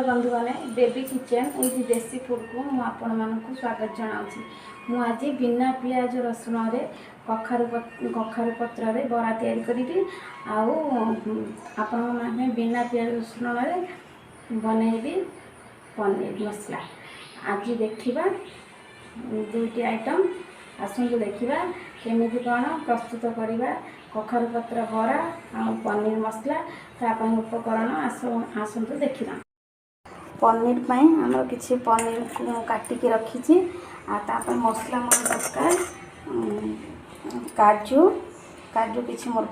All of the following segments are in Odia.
बंधु मैंने बेबी किचन विथ देसी फूड को मुझे स्वागत जनाऊँगी। मुझे बिना पियाज रसुण कखारु पत्र बरा तैयारी करी मैंने बिना पियाज रसुण बनैबी पनीर मसला। आज देखा दुईटी आइटम आसतु देखा केमी कौन प्रस्तुत करवा कखारु पत्र बरा आ पनीर मसला ताप उपकरण आसतु देखा। पनीर आमर किसी पनीर काटिक रखी मसला मोर दरकार काजू काजू किसी मोर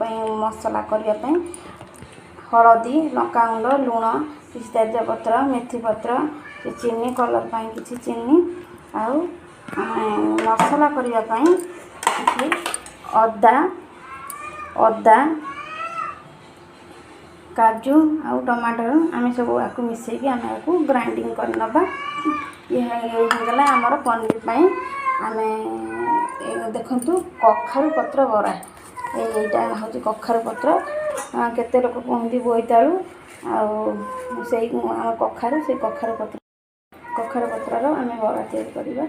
मसला करने हलदी लंकागुंड लुण किसी तेजपत्र मेथी पत्र चीनी कलर किसी चीनी आउ मसला करने किसी अदा अदा काजू आउ टमाटर आम सब आपको मिसेक आम आपको ग्राइंडिंग करनबा। ये आमर पनीर आम देखु कखारु पत्र बरा यहाँ हूँ कखारु पत्र केते लोक कहते बोईतालु से आम कखारु से कखारु पत्र आम बरा तैयारी करवा।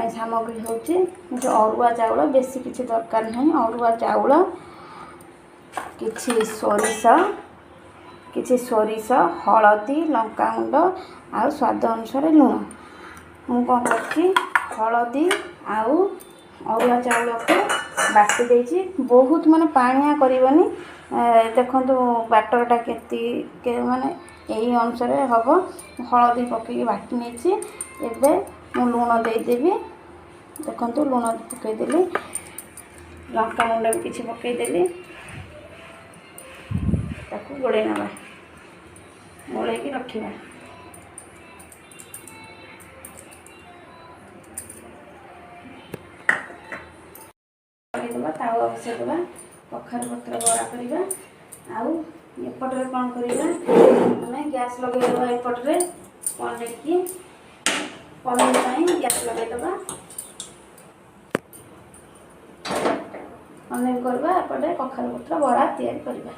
सामग्री हूँ अरुआ चाउल बेसी किसी दरकार नहीं अरुआ चाउल किछि सोरिष हलदी लंकागुंड आउ स्वाद अनुसार लुण मु कौन कर हलदी आउ अरुआ चाउल को बाटी देछि बहुत माने पानिया करबनी देखो बाटरटा के माने यही अनुसार हम हलदी पकई बाटी नहीं एबे मु लुण देदेवी देखो लुण पकईदेली लंकागुंड भी किसी पकईदेली ताकू गोड़े नवा गोड़े रखा। तावा बसईदे कखारु पत्र बरा करवा आउ एपटे कौन करवा गैस लगेदे एपटे पनीर की पनीर गैस लगेदे पनीर करवा एपटे कखारु पत्र बरा तैयारी करवा।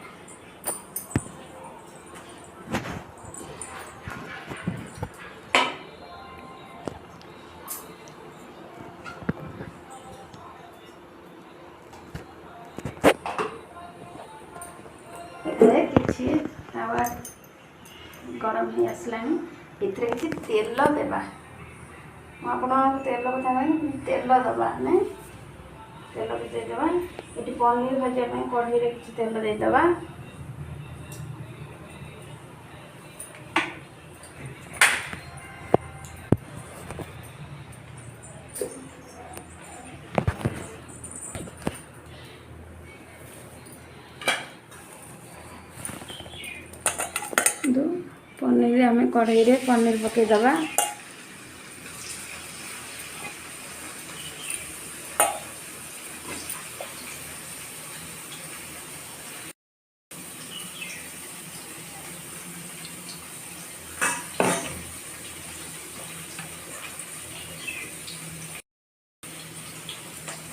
किसी तावा गरम हो आसलानी इतने किसी तेल देवा आप तेल कथा तेल दबा ना तेल देदेवा ये पनीर भाजा कढ़ई किसी तेल देदेवा पनीर आम कढ़ई रे पनीर पकईदबा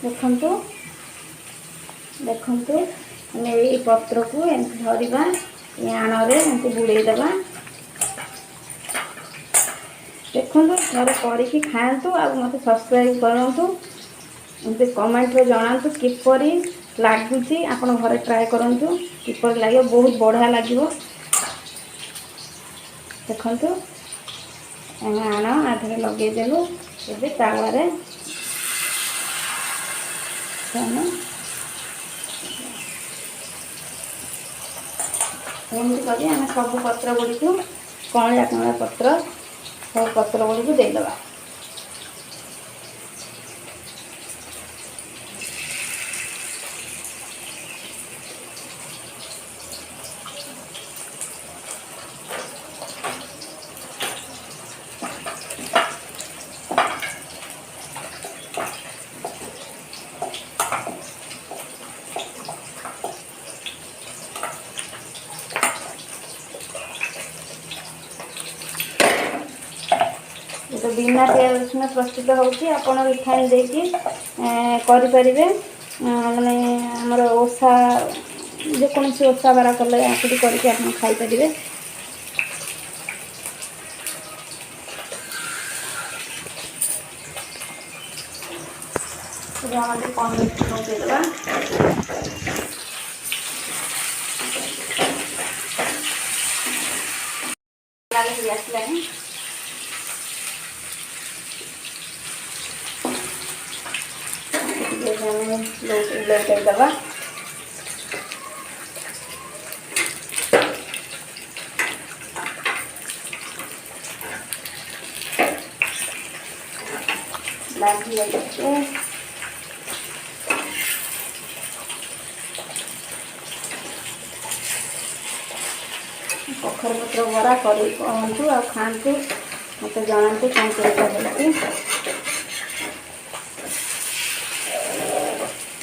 देखु देखु ये पत्र को एमती धरवा आण में बुड़ेदबा देखो घर करके खातु आ मत सब्सक्राइब करूँ मत कमेंट रे जनातु किपरि लगुच आप घर ट्राए करूँ किपरि लगे बहुत बढ़िया लगे देखु आण आधे लगेदेलु ए तावे एमती कर सब पत्र गुड़ी को कणिया कणिया पत्र सब पत्र गुड़ी को देदेबा। तो बिना पियाज रसुण प्रस्तुत होची आपण रिफाइन देकी करि परिबे। ମାନେ ଆମର ଓଷା ଯେକୌଣସି ଓଷା ବାର କଲେ ଆକୁ କରିକି ଆପଣ ଖାଇପାରିବେ। ଆମେ ପନିର ପକେଇଦେବା। ଆସିଲାଣି। ଆମେ ଦେବା। ଲାଗି ଯାଇଛେ। କଖାରୁ ପତ୍ର ବରା କରି କୁହନ୍ତୁ ଆଉ ଖାଆନ୍ତୁ, ମୋତେ ଜଣାନ୍ତୁ କ'ଣ କେମିତି ହେଉଛି।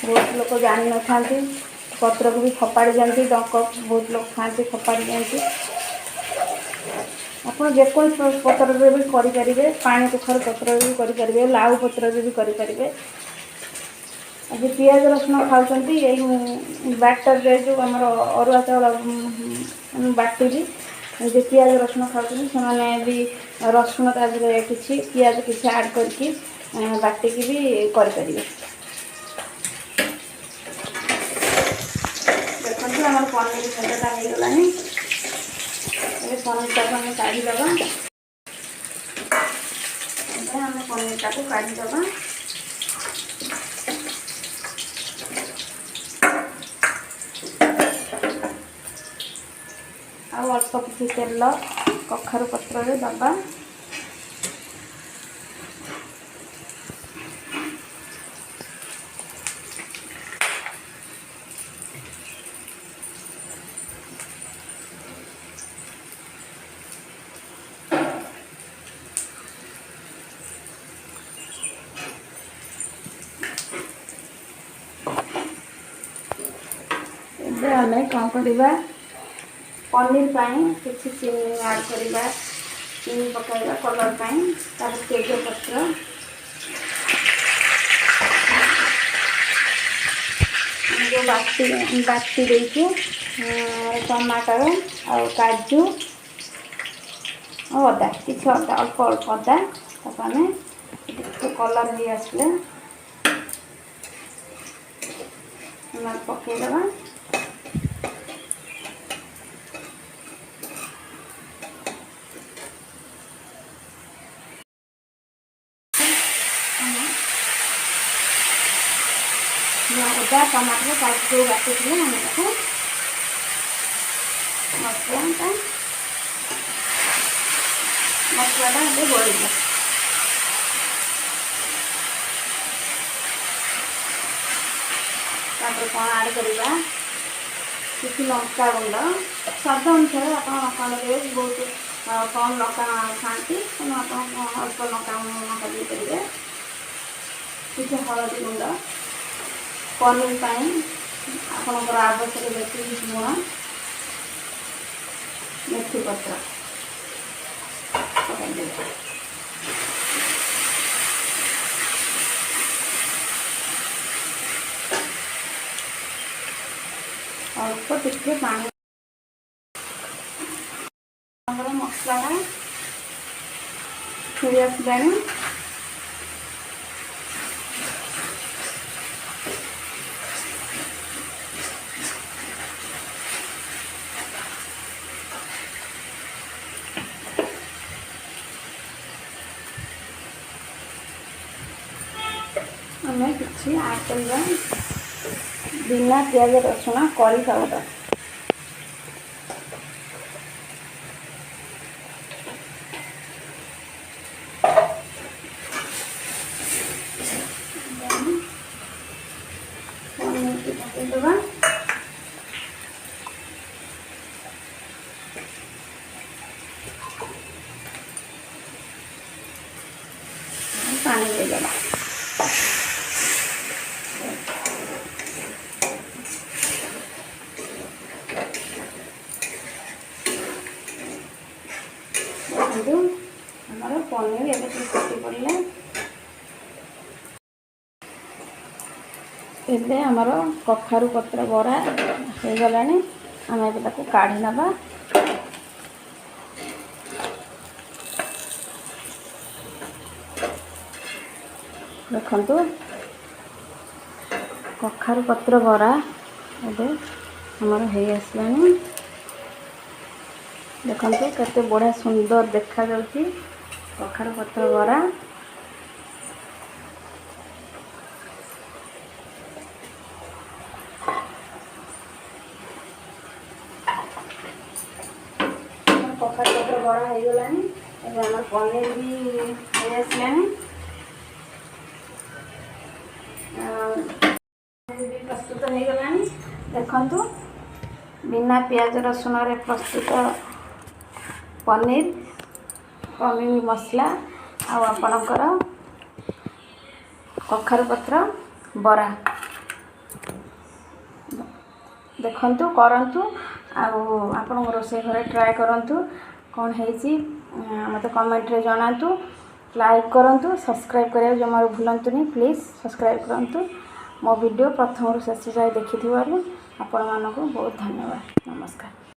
ବହୁତ ଲୋକ ଜାଣିନଥାନ୍ତି, ପତ୍ରକୁ ବି ଫୋପାଡ଼ି ଦିଅନ୍ତି, ଡଙ୍କ ବହୁତ ଲୋକ ଖାଆନ୍ତି ଫୋପାଡ଼ି ଦିଅନ୍ତି। ଆପଣ ଯେକୌଣସି ପତ୍ରରେ ବି କରିପାରିବେ, ପାଣି କଖାରୁ ପତ୍ରରେ ବି କରିପାରିବେ, ଲାଉ ପତ୍ରରେ ବି କରିପାରିବେ। ଆଜି ପିଆଜ ରସୁଣ ଖାଉଛନ୍ତି, ଏଇ ବ୍ୟାଟରରେ ଯେଉଁ ଆମର ଅରୁଆ ଚାଉଳ ବାଟିବି ଯେ ପିଆଜ ରସୁଣ ଖାଉଛନ୍ତି ସେମାନେ ବି ରସୁଣ ତା ଦେହରେ କିଛି ପିଆଜ କିଛି ଆଡ଼୍ କରିକି ବାଟିକି ବି କରିପାରିବେ। ଦେଖନ୍ତୁ ଆମର ପନିର ଭଜାଟା ହେଇଗଲାଣି। ଏବେ ପନିରଟାକୁ ଆମେ କାଢ଼ିଦେବା। ଏବେ ଆମେ ପନିରଟାକୁ କାଢ଼ିଦେବା। ଆଉ ଅଳ୍ପ କିଛି ତେଲ କଖାରୁ ପତ୍ରରେ ଦେବା। ଏବେ ଆମେ କ'ଣ କରିବା, ପନିର ପାଇଁ କିଛି ଚିନି ଆଡ଼୍ କରିବା। ଚିନି ପକାଇବା କଲର୍ ପାଇଁ। ତାପରେ ତେଜପତ୍ର, ଯେଉଁ ବାଟି ଦେଇଛୁ ଟମାଟର ଆଉ କାଜୁ ଆଉ ଅଦା, କିଛି ଅଳ୍ପ ଅଦା, ତାକୁ ଆମେ ଟିକେ କଲର୍ ହେଇ ଆସିଲେ ଆମେ ପକାଇଦେବା। ଅଦା ଟମାଟର କାଜୁ ବାଟିଥିଲେ ଆମେ ତାକୁ ମସଲାଟା ଏବେ ଗୋଳିବା। ତାପରେ କ'ଣ ଆଡ଼୍ କରିବା, କିଛି ଲଙ୍କା ଗୁଣ୍ଡ ସ୍ୱାଦ ଅନୁସାରେ ଆପଣ ଲଙ୍କା ଦେବେ। ବହୁତ କମ୍ ଲଙ୍କା ଖାଆନ୍ତି ତେଣୁ ଆପଣ ଅଳ୍ପ ଲଙ୍କା ଦେଇପାରିବେ। କିଛି ହଳଦୀ ଗୁଣ୍ଡ, ପନିର ପାଇଁ ଆପଣଙ୍କର ଆବଶ୍ୟକ ଯେତିକି ଲୁଣ, ମେଥି ପତ୍ର ପକାଇଦେବେ। ଅଳ୍ପ ଟିକେ ପାଣି, ଆମର ମସଲାଟା ଫୁଟି ଆସିଲାଣି। ଆମେ କିଛି ଆଡ଼୍ କରିବା ବିନା ପିଆଜ ରସୁଣ କରି ପାଉଡ଼ର। ପକାଇଦେବା। ପାଣି ଦେଇଦେବା। ଆମର ପନିର ଏବେ ଟିକେ ଫୁଟି ପଡ଼ିଲା। ଏବେ ଆମର କଖାରୁ ପତ୍ର ବରା ହେଇଗଲାଣି। ଆମେ ଏବେ ତାକୁ କାଢ଼ି ନେବା। ଦେଖନ୍ତୁ କଖାରୁ ପତ୍ର ବରା ଏବେ ଆମର ହେଇ ଆସିଲାଣି। ଦେଖନ୍ତୁ କେତେ ବଢ଼ିଆ ସୁନ୍ଦର ଦେଖାଯାଉଛି କଖାରୁ ପତ୍ର ବରା। କଖାରୁ ପତ୍ର ବରା ହେଇଗଲାଣି। ଏବେ ଆମର ପନିର ବି ହେଇ ଆସିଲାଣି। ପ୍ରସ୍ତୁତ ହେଇଗଲାଣି। ଦେଖନ୍ତୁ ବିନା ପିଆଜ ରସୁଣରେ ପ୍ରସ୍ତୁତ ପନିର ମସଲା ଆଉ ଆପଣଙ୍କର କଖାରୁ ପତ୍ର ବରା। ଦେଖନ୍ତୁ କରନ୍ତୁ ଆଉ ଆପଣଙ୍କ ରୋଷେଇ ଘରେ ଟ୍ରାଏ କରନ୍ତୁ। କ'ଣ ହେଇଛି ମୋତେ କମେଣ୍ଟରେ ଜଣାନ୍ତୁ। ଲାଇକ୍ କରନ୍ତୁ, ସବସ୍କ୍ରାଇବ୍ କରିବାକୁ ଜମାରୁ ଭୁଲନ୍ତୁନି। ପ୍ଲିଜ୍ ସବସ୍କ୍ରାଇବ୍ କରନ୍ତୁ। ମୋ ଭିଡ଼ିଓ ପ୍ରଥମରୁ ଶେଷ ଯାଏ ଦେଖିଥିବାରୁ ଆପଣମାନଙ୍କୁ ବହୁତ ଧନ୍ୟବାଦ। ନମସ୍କାର।